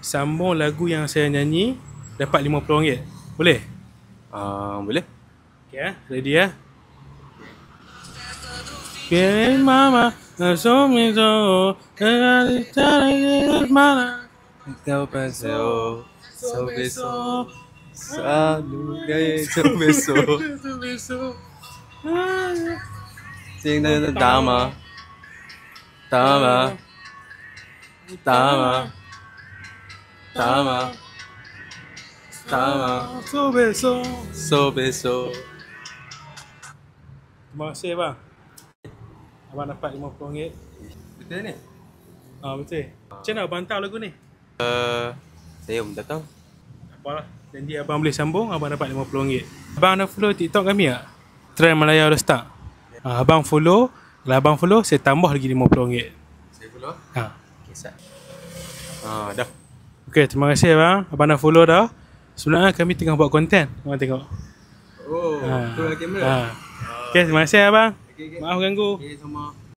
sambung lagu yang saya nyanyi, dapat RM50. Boleh? Boleh. Okay, ready ya? Biarin mama Nasumi so mana Kau pasal so selalu gaya so sing tama so beso. Terima kasih bang. Abang dapat RM50. Betul ni? Betul. Macam mana abang tahu lagu ni? Saya pun tak tahu. Tak apalah. Janji abang boleh sambung, abang dapat RM50. Abang nak follow TikTok kami tak? Trend Malaya All Star. Abang follow. Kalau abang follow, saya tambah lagi RM50. Saya follow? Okay, sat. Dah. Okay, terima kasih abang. Abang dah follow dah. Sebenarnya kami tengah buat konten. Abang tengok. Oh, betul lah kamera. Okay, terima kasih abang. Okay. Maaf ganggu. Okay, sama.